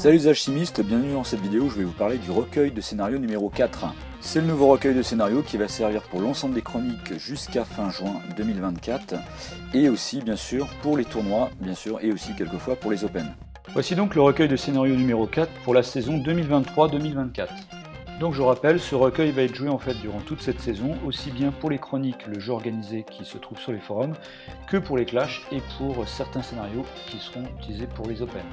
Salut les alchimistes, bienvenue dans cette vidéo où je vais vous parler du recueil de scénario numéro 4. C'est le nouveau recueil de scénario qui va servir pour l'ensemble des chroniques jusqu'à fin juin 2024 et aussi bien sûr pour les tournois, bien sûr, et aussi quelquefois pour les Open. Voici donc le recueil de scénario numéro 4 pour la saison 2023-2024. Donc je rappelle, ce recueil va être joué en fait durant toute cette saison, aussi bien pour les chroniques, le jeu organisé qui se trouve sur les forums, que pour les clashs et pour certains scénarios qui seront utilisés pour les Open.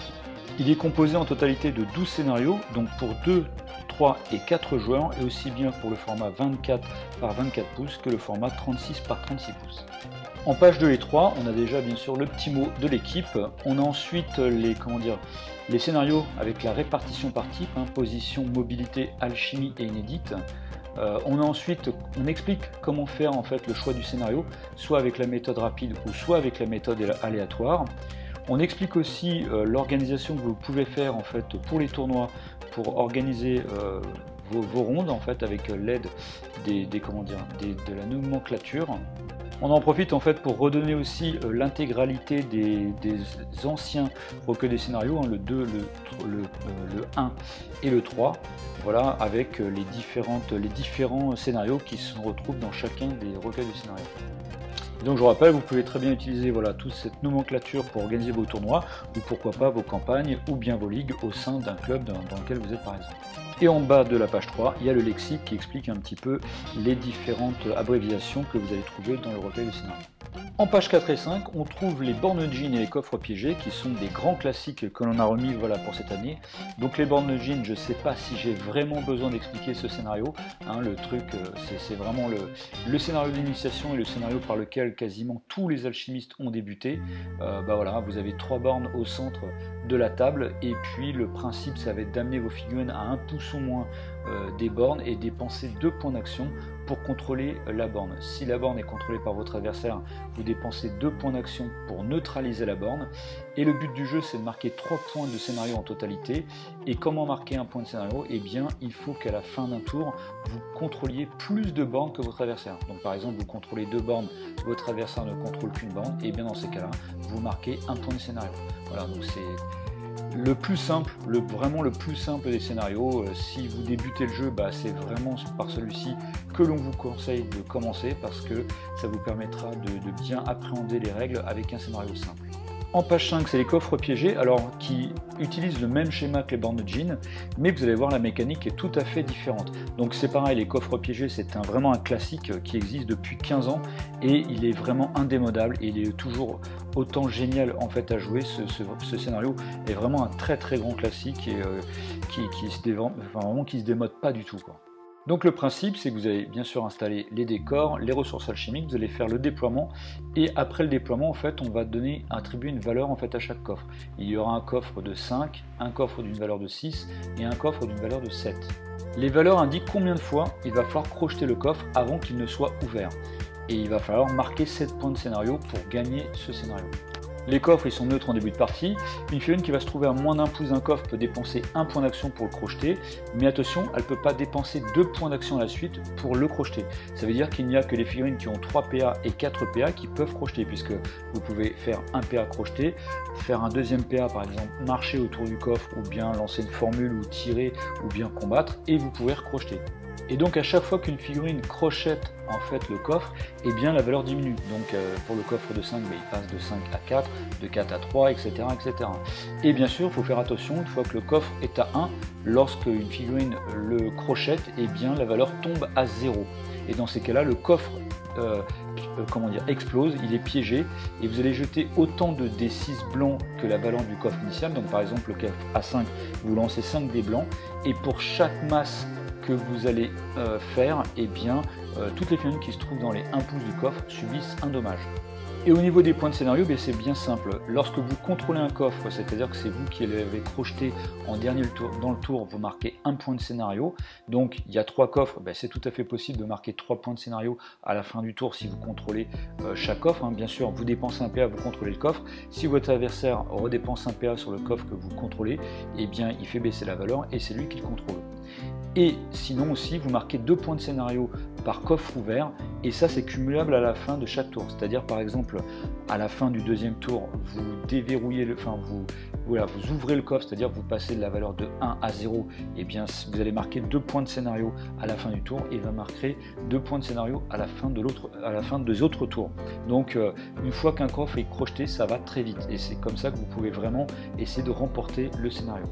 Il est composé en totalité de 12 scénarios, donc pour 2, 3 et 4 joueurs, et aussi bien pour le format 24 par 24 pouces que le format 36 par 36 pouces. En page 2 et 3, on a déjà bien sûr le petit mot de l'équipe, on a ensuite les scénarios avec la répartition par type, position, mobilité, alchimie et inédite. On explique comment faire en fait le choix du scénario, soit avec la méthode rapide ou soit avec la méthode aléatoire. On explique aussi l'organisation que vous pouvez faire en fait pour les tournois pour organiser vos rondes en fait avec l'aide de la nomenclature. On en profite en fait pour redonner aussi l'intégralité des anciens recueils des scénarios, le 2, le 1 et le 3, voilà, avec les différents scénarios qui se retrouvent dans chacun des recueils de scénarios. Donc je vous rappelle, vous pouvez très bien utiliser toute cette nomenclature pour organiser vos tournois, ou pourquoi pas vos campagnes, ou bien vos ligues au sein d'un club dans lequel vous êtes par exemple. Et en bas de la page 3, il y a le lexique qui explique un petit peu les différentes abréviations que vous allez trouver dans le recueil de scénario. En page 4 et 5, on trouve les bornes jeans et les coffres piégés qui sont des grands classiques que l'on a remis pour cette année. Donc les bornes jeans, je ne sais pas si j'ai vraiment besoin d'expliquer ce scénario. Le truc, c'est vraiment le scénario d'initiation et le scénario par lequel quasiment tous les alchimistes ont débuté. Vous avez 3 bornes au centre de la table et puis le principe, ça va être d'amener vos figurines à 1 pouce ou moins des bornes et dépenser 2 points d'action pour contrôler la borne. Si la borne est contrôlée par votre adversaire, vous dépensez 2 points d'action pour neutraliser la borne. Et le but du jeu, c'est de marquer 3 points de scénario en totalité. Et comment marquer un point de scénario? Eh bien, il faut qu'à la fin d'un tour, vous contrôliez plus de bornes que votre adversaire. Donc par exemple, vous contrôlez 2 bornes, votre adversaire ne contrôle qu'une borne, et bien dans ces cas-là, vous marquez un point de scénario. Voilà, donc c'est le plus simple, vraiment le plus simple des scénarios. Si vous débutez le jeu, c'est vraiment par celui-ci que l'on vous conseille de commencer parce que ça vous permettra de bien appréhender les règles avec un scénario simple. En page 5, c'est les coffres piégés, qui utilisent le même schéma que les bornes jeans, mais vous allez voir la mécanique est tout à fait différente. Donc c'est pareil, les coffres piégés, c'est vraiment un classique qui existe depuis 15 ans et il est vraiment indémodable et il est toujours autant génial en fait à jouer. Ce scénario est vraiment un très très grand classique et qui se démode pas du tout, quoi. Donc le principe, c'est que vous allez bien sûr installer les décors, les ressources alchimiques, vous allez faire le déploiement, et après le déploiement, en fait, on va attribuer une valeur en fait à chaque coffre. Il y aura un coffre de 5, un coffre d'une valeur de 6 et un coffre d'une valeur de 7. Les valeurs indiquent combien de fois il va falloir crocheter le coffre avant qu'il ne soit ouvert. Et il va falloir marquer 7 points de scénario pour gagner ce scénario. Les coffres, ils sont neutres en début de partie. Une figurine qui va se trouver à moins d'un pouce d'un coffre peut dépenser 1 point d'action pour le crocheter, mais attention, elle ne peut pas dépenser 2 points d'action à la suite pour le crocheter. Ça veut dire qu'il n'y a que les figurines qui ont 3 PA et 4 PA qui peuvent crocheter, puisque vous pouvez faire un PA crocheter, faire un deuxième PA par exemple, marcher autour du coffre, ou bien lancer une formule, ou tirer, ou bien combattre, et vous pouvez recrocheter. Et donc à chaque fois qu'une figurine crochette en fait le coffre, eh bien la valeur diminue. Donc pour le coffre de 5, il passe de 5 à 4, de 4 à 3, etc. etc. Et bien sûr, il faut faire attention, une fois que le coffre est à 1, lorsque une figurine le crochette, eh bien la valeur tombe à 0. Et dans ces cas-là, le coffre explose, il est piégé, et vous allez jeter autant de D6 blancs que la valeur du coffre initial. Donc par exemple, le coffre à 5, vous lancez 5 dés blancs, et pour chaque masse que vous allez faire, eh bien, toutes les figurines qui se trouvent dans les 1 pouce du coffre subissent un dommage. Et au niveau des points de scénario, c'est bien simple. Lorsque vous contrôlez un coffre, c'est-à-dire que c'est vous qui l'avez crocheté en dernier dans le tour, vous marquez 1 point de scénario. Donc il y a 3 coffres, c'est tout à fait possible de marquer 3 points de scénario à la fin du tour si vous contrôlez chaque coffre. Bien sûr, vous dépensez un PA, vous contrôlez le coffre. Si votre adversaire redépense un PA sur le coffre que vous contrôlez, eh bien il fait baisser la valeur et c'est lui qui le contrôle. Et sinon aussi, vous marquez 2 points de scénario par coffre ouvert et ça c'est cumulable à la fin de chaque tour. C'est-à-dire par exemple à la fin du deuxième tour, vous déverrouillez vous ouvrez le coffre, c'est-à-dire vous passez de la valeur de 1 à 0, et bien vous allez marquer 2 points de scénario à la fin du tour et il va marquer 2 points de scénario à la fin des autres tours. Donc une fois qu'un coffre est crocheté, ça va très vite et c'est comme ça que vous pouvez vraiment essayer de remporter le scénario.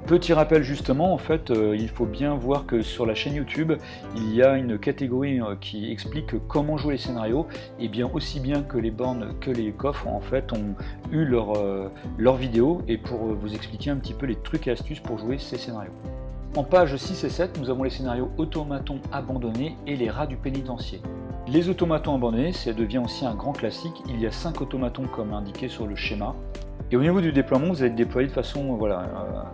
Petit rappel justement, en fait, il faut bien voir que sur la chaîne YouTube, il y a une catégorie qui explique comment jouer les scénarios, et bien aussi bien que les bornes que les coffres en fait ont eu leur vidéo, et pour vous expliquer un petit peu les trucs et astuces pour jouer ces scénarios. En page 6 et 7, nous avons les scénarios automatons abandonnés et les rats du pénitencier. Les automatons abandonnés, ça devient aussi un grand classique. Il y a 5 automatons comme indiqué sur le schéma. Et au niveau du déploiement, vous allez déployer de façon, voilà,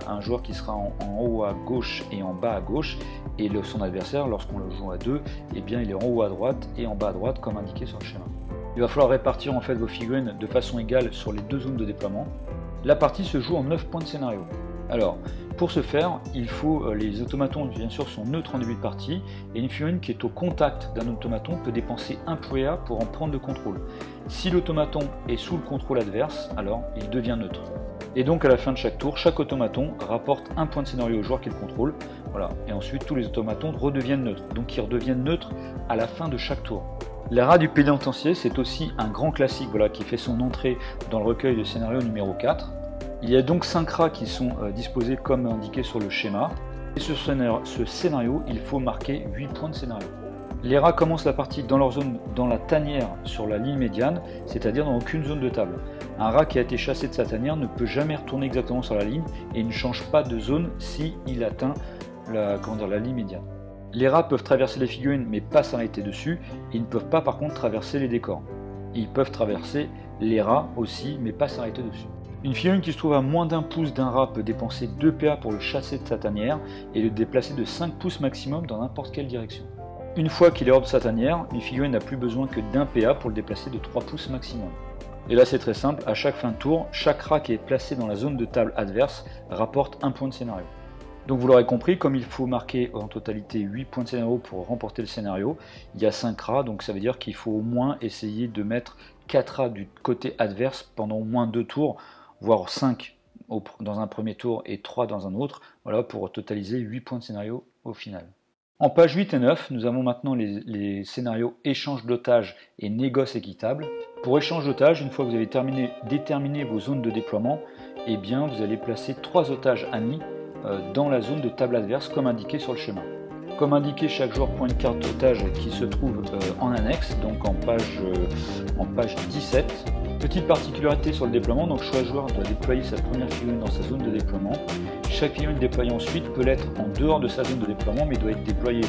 un joueur qui sera en haut à gauche et en bas à gauche, et son adversaire, lorsqu'on le joue à deux, eh bien il est en haut à droite et en bas à droite comme indiqué sur le schéma. Il va falloir répartir en fait vos figurines de façon égale sur les deux zones de déploiement. La partie se joue en 9 points de scénario. Alors, pour ce faire, il faut, les automatons bien sûr sont neutres en début de partie, et une figurine qui est au contact d'un automaton peut dépenser un PA pour en prendre le contrôle. Si l'automaton est sous le contrôle adverse, alors il devient neutre. Et donc à la fin de chaque tour, chaque automaton rapporte un point de scénario au joueur qui le contrôle. Voilà. Et ensuite tous les automatons redeviennent neutres. Donc ils redeviennent neutres à la fin de chaque tour. Les rats du pénitencier, c'est aussi un grand classique, voilà, qui fait son entrée dans le recueil de scénario numéro 4. Il y a donc 5 rats qui sont disposés comme indiqué sur le schéma. Et ce scénario, il faut marquer 8 points de scénario. Les rats commencent la partie dans leur zone, dans la tanière sur la ligne médiane, c'est-à-dire dans aucune zone de table. Un rat qui a été chassé de sa tanière ne peut jamais retourner exactement sur la ligne et il ne change pas de zone s'il atteint la ligne médiane. Les rats peuvent traverser les figurines mais pas s'arrêter dessus, et ils ne peuvent pas par contre traverser les décors. Ils peuvent traverser les rats aussi mais pas s'arrêter dessus. Une figurine qui se trouve à moins d'un pouce d'un rat peut dépenser 2 PA pour le chasser de sa tanière et le déplacer de 5 pouces maximum dans n'importe quelle direction. Une fois qu'il est hors de sa tanière, une figurine n'a plus besoin que d'un PA pour le déplacer de 3 pouces maximum. Et là c'est très simple, à chaque fin de tour, chaque rat qui est placé dans la zone de table adverse rapporte un point de scénario. Donc vous l'aurez compris, comme il faut marquer en totalité 8 points de scénario pour remporter le scénario, il y a 5 rats, donc ça veut dire qu'il faut au moins essayer de mettre 4 rats du côté adverse pendant au moins 2 tours, voire 5 dans un premier tour et 3 dans un autre, voilà, pour totaliser 8 points de scénario au final. En page 8 et 9, nous avons maintenant les scénarios échange d'otages et négoce équitable. Pour échange d'otages, une fois que vous avez déterminé vos zones de déploiement, eh bien, vous allez placer 3 otages amis dans la zone de table adverse comme indiqué sur le schéma. Comme indiqué, chaque joueur prend une carte otage qui se trouve en annexe, donc en page 17. Petite particularité sur le déploiement, donc chaque joueur doit déployer sa première figurine dans sa zone de déploiement. Chaque figurine déployée ensuite peut l'être en dehors de sa zone de déploiement, mais doit être déployée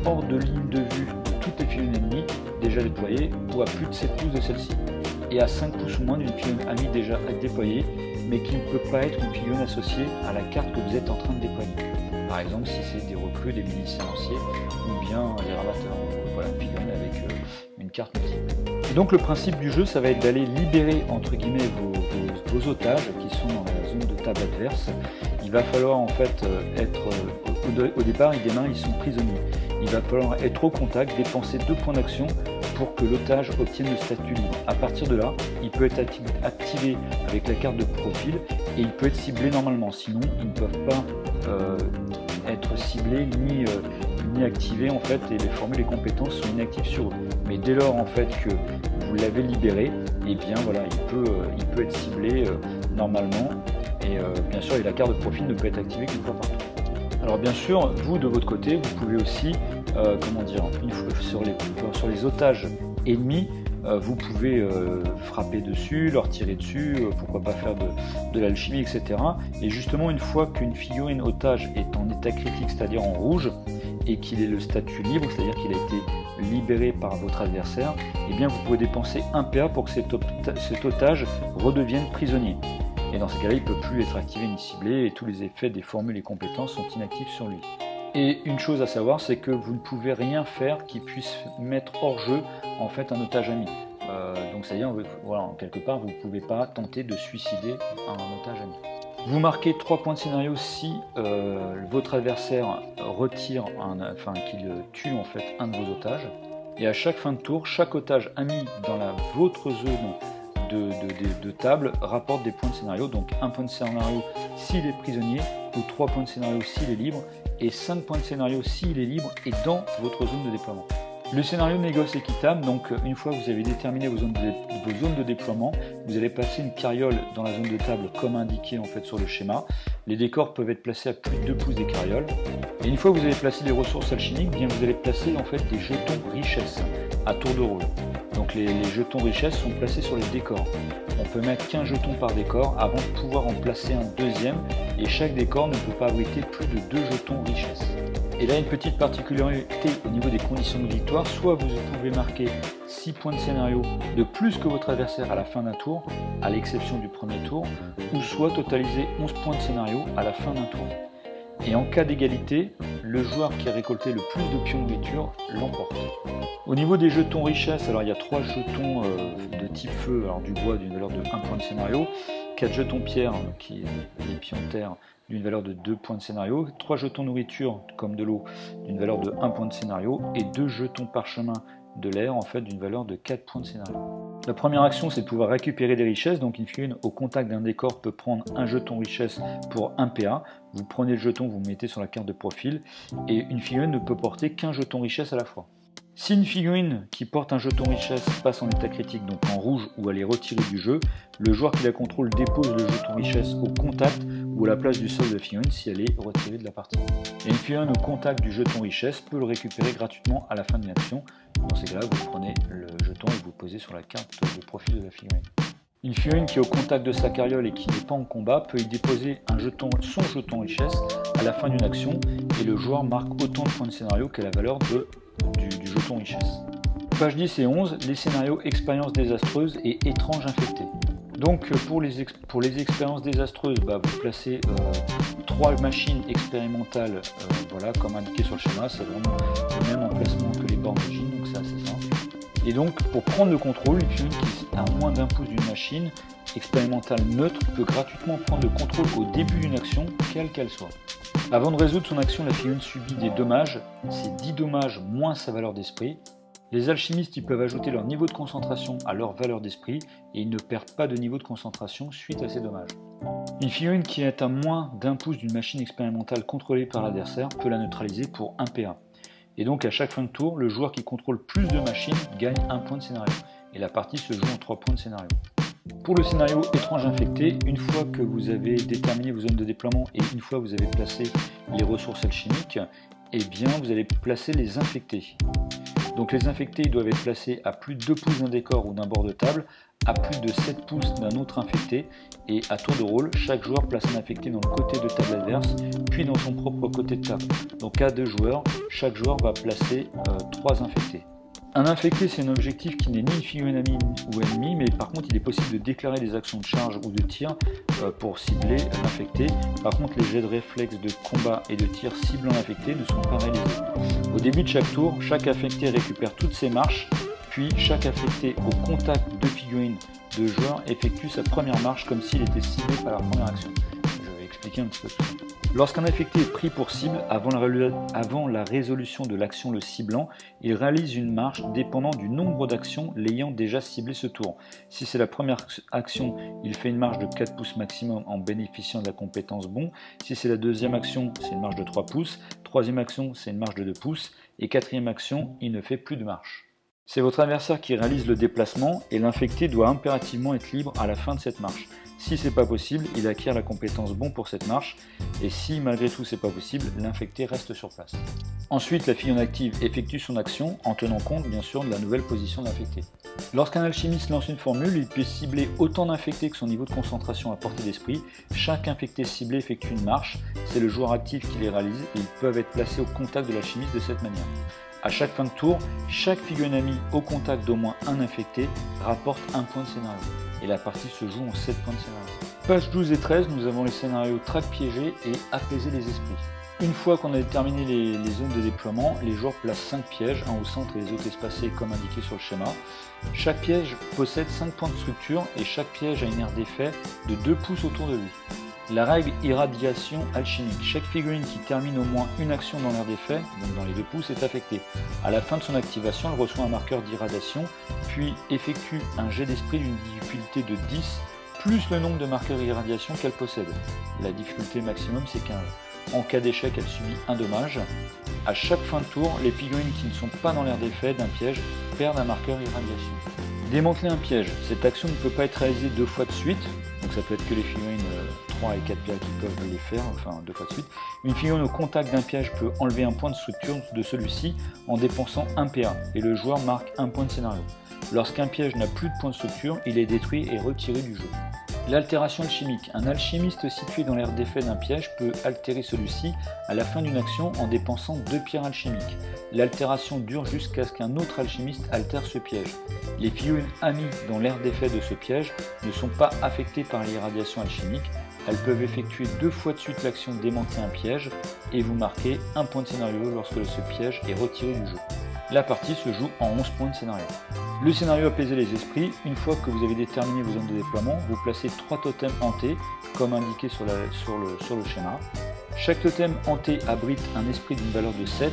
hors de ligne de vue de toutes les figurines ennemies déjà déployées, ou à plus de 7 pouces de celle-ci, et à 5 pouces ou moins d'une figurine amie déjà déployée, mais qui ne peut pas être une figurine associée à la carte que vous êtes en train de déployer. Par exemple, si c'est des recrues, des mini-séanciers, ou bien des rabatteurs. Donc, voilà, une figurine avec une carte multiple. Et donc le principe du jeu, ça va être d'aller libérer entre guillemets vos otages qui sont dans la zone de table adverse. Il va falloir en fait au départ, ils sont prisonniers. Il va falloir être au contact, dépenser 2 points d'action pour que l'otage obtienne le statut libre. À partir de là, il peut être activé avec la carte de profil et il peut être ciblé normalement. Sinon, ils ne peuvent pas être ciblés ni activés en fait, et les formules et compétences sont inactives sur eux. Mais dès lors en fait que vous l'avez libéré, et bien voilà, il peut être ciblé normalement, et bien sûr la carte de profil ne peut être activée qu'une fois par tour. Alors bien sûr, vous de votre côté, vous pouvez aussi, sur les otages ennemis, vous pouvez frapper dessus, leur tirer dessus, pourquoi pas faire de l'alchimie, etc. Et justement, une fois qu'une figurine otage est en état critique, c'est-à-dire en rouge, et qu'il est le statut libre, c'est-à-dire qu'il a été libéré par votre adversaire, eh bien vous pouvez dépenser 1 PA pour que cet otage redevienne prisonnier. Et dans ce cas-là, il ne peut plus être activé ni ciblé, et tous les effets des formules et compétences sont inactifs sur lui. Et une chose à savoir, c'est que vous ne pouvez rien faire qui puisse mettre hors jeu en fait un otage ami. Donc c'est-à-dire, voilà, quelque part, vous ne pouvez pas tenter de suicider un otage ami. Vous marquez 3 points de scénario si votre adversaire retire, qu'il tue en fait un de vos otages. Et à chaque fin de tour, chaque otage ami dans votre zone de table rapporte des points de scénario. Donc 1 point de scénario s'il est prisonnier, ou 3 points de scénario s'il est libre, et 5 points de scénario s'il est libre et dans votre zone de déploiement. Le scénario négoce équitable, donc une fois que vous avez déterminé vos zones de déploiement, vous allez placer une carriole dans la zone de table comme indiqué en fait sur le schéma. Les décors peuvent être placés à plus de 2 pouces des carrioles. Et une fois que vous avez placé les ressources alchimiques, bien vous allez placer en fait des jetons richesse à tour de rôle. Donc les jetons richesse sont placés sur les décors. On peut mettre qu'un jeton par décor avant de pouvoir en placer un deuxième, et chaque décor ne peut pas abriter plus de 2 jetons richesse. Et là, une petite particularité au niveau des conditions de victoire, soit vous pouvez marquer 6 points de scénario de plus que votre adversaire à la fin d'un tour, à l'exception du premier tour, ou soit totaliser 11 points de scénario à la fin d'un tour. Et en cas d'égalité, le joueur qui a récolté le plus de pions de nourriture l'emporte. Au niveau des jetons richesse, alors il y a 3 jetons de type feu, alors du bois d'une valeur de 1 point de scénario, 4 jetons pierre, qui est les pions terre, d'une valeur de 2 points de scénario, 3 jetons nourriture comme de l'eau d'une valeur de 1 point de scénario, et 2 jetons parchemin de l'air en fait d'une valeur de 4 points de scénario. La première action, c'est de pouvoir récupérer des richesses. Donc une figurine au contact d'un décor peut prendre un jeton richesse pour 1 PA. Vous prenez le jeton, vous le mettez sur la carte de profil, et une figurine ne peut porter qu'un jeton richesse à la fois. Si une figurine qui porte un jeton richesse passe en état critique, donc en rouge, ou elle est retirée du jeu, le joueur qui la contrôle dépose le jeton richesse au contact ou à la place du sol de la figurine si elle est retirée de la partie. Et une figurine au contact du jeton richesse peut le récupérer gratuitement à la fin d'une action. Dans ces cas-là, vous prenez le jeton et vous le posez sur la carte de profil de la figurine. Une figurine qui est au contact de sa carriole et qui n'est pas en combat peut y déposer son jeton richesse à la fin d'une action, et le joueur marque autant de points de scénario que la valeur du jeton richesse. Page 10 et 11, les scénarios expériences désastreuses et étranges infectés. Donc pour les expériences désastreuses, vous placez 3 machines expérimentales, voilà, comme indiqué sur le schéma. C'est vraiment le même emplacement que les bornes machines, donc c'est assez simple. Et donc pour prendre le contrôle, une figurine qui a moins d'un pouce d'une machine expérimentale neutre peut gratuitement prendre le contrôle au début d'une action, quelle qu'elle soit. Avant de résoudre son action, la figurine subit des dommages, c'est 10 dommages moins sa valeur d'esprit. Les alchimistes peuvent ajouter leur niveau de concentration à leur valeur d'esprit, et ils ne perdent pas de niveau de concentration suite à ces dommages. Une figurine qui est à moins d'un pouce d'une machine expérimentale contrôlée par l'adversaire peut la neutraliser pour 1 PA. Et donc à chaque fin de tour, le joueur qui contrôle plus de machines gagne 1 point de scénario, et la partie se joue en 3 points de scénario. Pour le scénario étrange infecté, une fois que vous avez déterminé vos zones de déploiement et une fois que vous avez placé les ressources alchimiques, eh bien vous allez placer les infectés. Donc les infectés doivent être placés à plus de 2 pouces d'un décor ou d'un bord de table, à plus de 7 pouces d'un autre infecté, et à tour de rôle, chaque joueur place un infecté dans le côté de table adverse, puis dans son propre côté de table. Donc à 2 joueurs, chaque joueur va placer 3 infectés. Un infecté, c'est un objectif qui n'est ni une figurine amie ou ennemie, mais par contre il est possible de déclarer des actions de charge ou de tir pour cibler l'infecté. Par contre les jets de réflexe de combat et de tir ciblant l'infecté ne sont pas réalisés. Au début de chaque tour, chaque infecté récupère toutes ses marches, puis chaque affecté au contact de figurines de joueurs effectue sa première marche comme s'il était ciblé par la première action. Je vais expliquer un petit peu tout ça. Lorsqu'un affecté est pris pour cible, avant la résolution de l'action le ciblant, il réalise une marche dépendant du nombre d'actions l'ayant déjà ciblé ce tour. Si c'est la première action, il fait une marche de 4 pouces maximum en bénéficiant de la compétence bon. Si c'est la deuxième action, c'est une marche de 3 pouces. Troisième action, c'est une marche de 2 pouces. Et quatrième action, il ne fait plus de marche. C'est votre adversaire qui réalise le déplacement et l'infecté doit impérativement être libre à la fin de cette marche. Si c'est pas possible, il acquiert la compétence bon pour cette marche, et si malgré tout c'est pas possible, l'infecté reste sur place. Ensuite, la figurine active effectue son action en tenant compte bien sûr de la nouvelle position de l'infecté. Lorsqu'un alchimiste lance une formule, il peut cibler autant d'infectés que son niveau de concentration à portée d'esprit. Chaque infecté ciblé effectue une marche, c'est le joueur actif qui les réalise et ils peuvent être placés au contact de l'alchimiste de cette manière. À chaque fin de tour, chaque figurine amie au contact d'au moins un infecté rapporte 1 point de scénario. Et la partie se joue en 7 points de scénario. Pages 12 et 13, nous avons les scénarios traque piégé et apaiser les esprits. Une fois qu'on a déterminé les zones de déploiement, les joueurs placent 5 pièges, un au centre et les autres espacés comme indiqué sur le schéma. Chaque piège possède 5 points de structure et chaque piège a une aire d'effet de 2 pouces autour de lui. La règle irradiation alchimique. Chaque figurine qui termine au moins une action dans l'aire d'effet, donc dans les 2 pouces, est affectée. À la fin de son activation, elle reçoit un marqueur d'irradiation, puis effectue un jet d'esprit d'une difficulté de 10, plus le nombre de marqueurs d'irradiation qu'elle possède. La difficulté maximum c'est 15. En cas d'échec, elle subit un dommage. À chaque fin de tour, les figurines qui ne sont pas dans l'aire d'effet d'un piège perdent un marqueur irradiation. Démanteler un piège. Cette action ne peut pas être réalisée 2 fois de suite, donc ça peut être que les figurines 3 et 4 PA qui peuvent les faire, enfin 2 fois de suite. Une figurine au contact d'un piège peut enlever un point de structure de celui-ci en dépensant 1 PA, et le joueur marque un point de scénario. Lorsqu'un piège n'a plus de point de structure, il est détruit et retiré du jeu. L'altération alchimique. Un alchimiste situé dans l'aire d'effet d'un piège peut altérer celui-ci à la fin d'une action en dépensant 2 pierres alchimiques. L'altération dure jusqu'à ce qu'un autre alchimiste altère ce piège. Les figurines amies dans l'aire d'effet de ce piège ne sont pas affectées par l'irradiation alchimique. Elles peuvent effectuer 2 fois de suite l'action de démanteler un piège et vous marquez un point de scénario lorsque ce piège est retiré du jeu. La partie se joue en 11 points de scénario. Le scénario apaiser les esprits. Une fois que vous avez déterminé vos zones de déploiement, vous placez 3 totems hantés, comme indiqué sur le schéma. Chaque totem hanté abrite un esprit d'une valeur de 7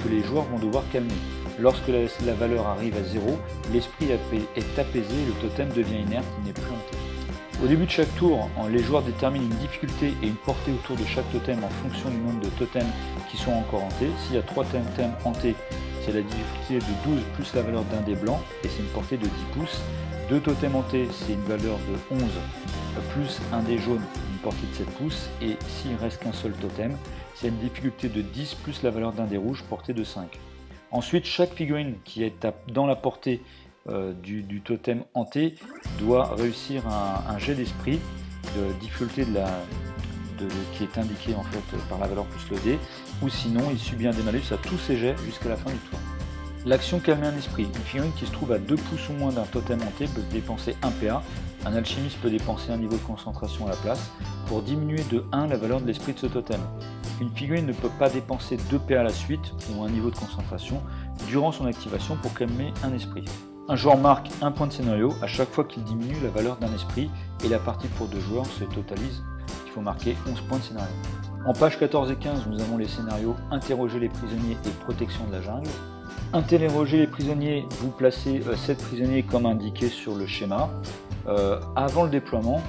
que les joueurs vont devoir calmer. Lorsque la valeur arrive à 0, l'esprit est apaisé et le totem devient inerte, il n'est plus hanté. Au début de chaque tour, les joueurs déterminent une difficulté et une portée autour de chaque totem en fonction du nombre de totems qui sont encore hantés. S'il y a 3 totems hantés, c'est la difficulté de 12 plus la valeur d'un dé blanc et c'est une portée de 10 pouces. 2 totems hantés, c'est une valeur de 11 plus un dé jaune, une portée de 7 pouces. Et s'il reste qu'un seul totem, c'est une difficulté de 10 plus la valeur d'un dé rouge, portée de 5. Ensuite, chaque figurine qui est dans la portée du totem hanté doit réussir un jet d'esprit de difficulté qui est indiqué en fait par la valeur plus le dé, ou sinon il subit un démalus à tous ses jets jusqu'à la fin du tour. L'action calmer un esprit. Une figurine qui se trouve à 2 pouces ou moins d'un totem hanté peut dépenser 1 PA. Un alchimiste peut dépenser un niveau de concentration à la place pour diminuer de 1 la valeur de l'esprit de ce totem. Une figurine ne peut pas dépenser 2 PA à la suite ou un niveau de concentration durant son activation pour calmer un esprit. Un joueur marque un point de scénario à chaque fois qu'il diminue la valeur d'un esprit et la partie pour 2 joueurs se totalise. Il faut marquer 11 points de scénario. En page 14 et 15, nous avons les scénarios Interroger les prisonniers et Protection de la jungle. Interroger les prisonniers, vous placez 7 prisonniers comme indiqué sur le schéma. Avant le déploiement,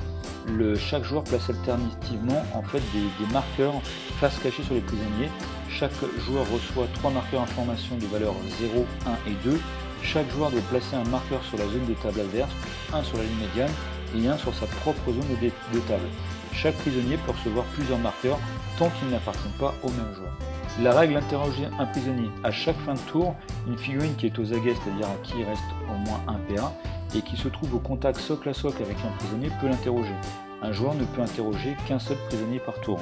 chaque joueur place alternativement en fait, des marqueurs face cachée sur les prisonniers. Chaque joueur reçoit 3 marqueurs information de valeur 0, 1 et 2. Chaque joueur doit placer un marqueur sur la zone de table adverse, un sur la ligne médiane et un sur sa propre zone de table. Chaque prisonnier peut recevoir plusieurs marqueurs tant qu'ils n'appartiennent pas au même joueur. La règle interroger un prisonnier. À chaque fin de tour, une figurine qui est aux aguets, c'est-à-dire à qui il reste au moins 1 PA, et qui se trouve au contact socle à socle avec un prisonnier peut l'interroger. Un joueur ne peut interroger qu'un seul prisonnier par tour.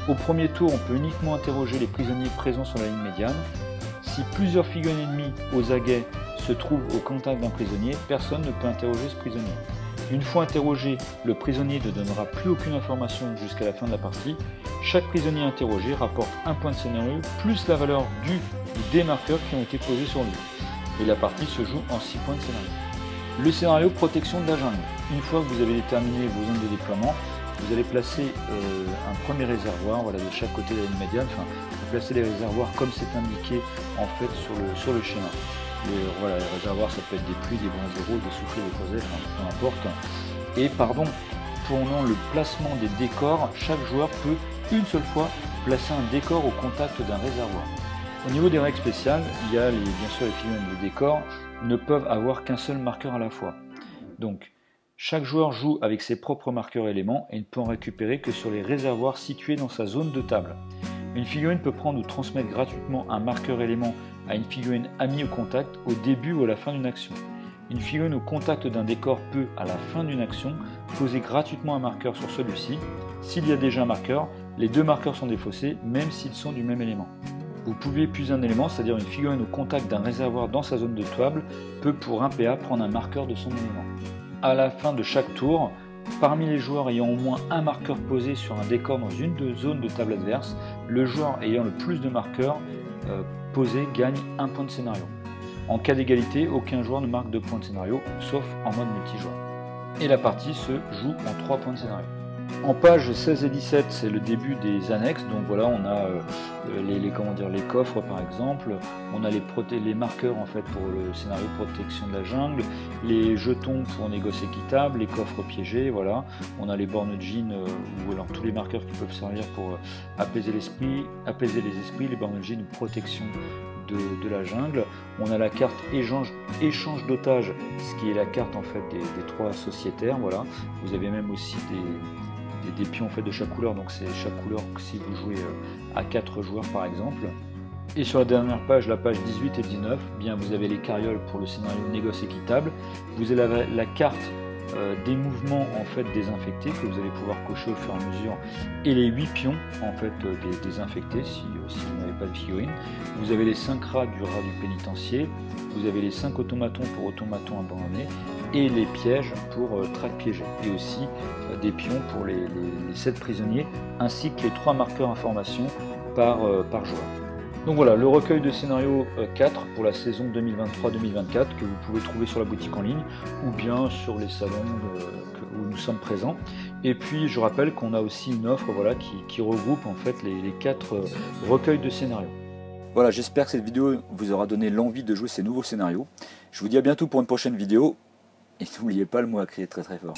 Au premier tour, on peut uniquement interroger les prisonniers présents sur la ligne médiane. Si plusieurs figurines ennemies aux aguets se trouvent au contact d'un prisonnier, personne ne peut interroger ce prisonnier. Une fois interrogé, le prisonnier ne donnera plus aucune information jusqu'à la fin de la partie. Chaque prisonnier interrogé rapporte un point de scénario plus la valeur du des marqueurs qui ont été posés sur lui. Et la partie se joue en 6 points de scénario. Le scénario Protection de la jungle. Une fois que vous avez déterminé vos zones de déploiement, vous allez placer un premier réservoir de chaque côté de la ligne médiane. Enfin, vous placez les réservoirs comme c'est indiqué en fait sur le schéma. Les réservoirs, ça peut être des pluies, des bons zéros, des soufflets, des crozets, peu importe. Et pendant le placement des décors, chaque joueur peut une seule fois placer un décor au contact d'un réservoir. Au niveau des règles spéciales, il y a bien sûr les figurines de décor ne peuvent avoir qu'un seul marqueur à la fois. Donc, chaque joueur joue avec ses propres marqueurs éléments et ne peut en récupérer que sur les réservoirs situés dans sa zone de table. Une figurine peut prendre ou transmettre gratuitement un marqueur élément à une figurine amie au contact au début ou à la fin d'une action. Une figurine au contact d'un décor peut, à la fin d'une action, poser gratuitement un marqueur sur celui-ci. S'il y a déjà un marqueur, les 2 marqueurs sont défaussés, même s'ils sont du même élément. Vous pouvez épuiser un élément, c'est-à-dire une figurine au contact d'un réservoir dans sa zone de table peut pour 1 PA prendre un marqueur de son élément. À la fin de chaque tour, parmi les joueurs ayant au moins un marqueur posé sur un décor dans une zone de table adverse, le joueur ayant le plus de marqueurs posés gagne 1 point de scénario. En cas d'égalité, aucun joueur ne marque 2 points de scénario, sauf en mode multijoueur. Et la partie se joue en 3 points de scénario. En page 16 et 17, c'est le début des annexes. Donc voilà, on a les coffres par exemple, on a les marqueurs en fait pour le scénario de protection de la jungle, les jetons pour négoce équitable, les coffres piégés, voilà. On a les bornes jeans ou alors tous les marqueurs qui peuvent servir pour apaiser les esprits, les bornes jeans ou protection de la jungle. On a la carte échange d'otages, ce qui est la carte en fait des 3 sociétaires, voilà. Vous avez même aussi des pions en fait de chaque couleur, donc c'est chaque couleur si vous jouez à 4 joueurs par exemple. Et sur la dernière page, la page 18 et 19, bien vous avez les carrioles pour le scénario négoce équitable. Vous avez la carte des mouvements en fait désinfectés que vous allez pouvoir cocher au fur et à mesure, et les 8 pions en fait désinfectés si vous n'avez pas de figurine. Vous avez les 5 rats du rat du pénitencier, vous avez les 5 automatons pour automatons abandonnés et les pièges pour track piégé, et aussi des pions pour les 7 prisonniers, ainsi que les 3 marqueurs informations par joueur. Donc voilà, le recueil de scénario 4 pour la saison 2023-2024 que vous pouvez trouver sur la boutique en ligne ou bien sur les salons où nous sommes présents. Et puis je rappelle qu'on a aussi une offre voilà, qui regroupe en fait les 4 recueils de scénarios. Voilà, j'espère que cette vidéo vous aura donné l'envie de jouer ces nouveaux scénarios. Je vous dis à bientôt pour une prochaine vidéo et n'oubliez pas le mot à crier très très fort.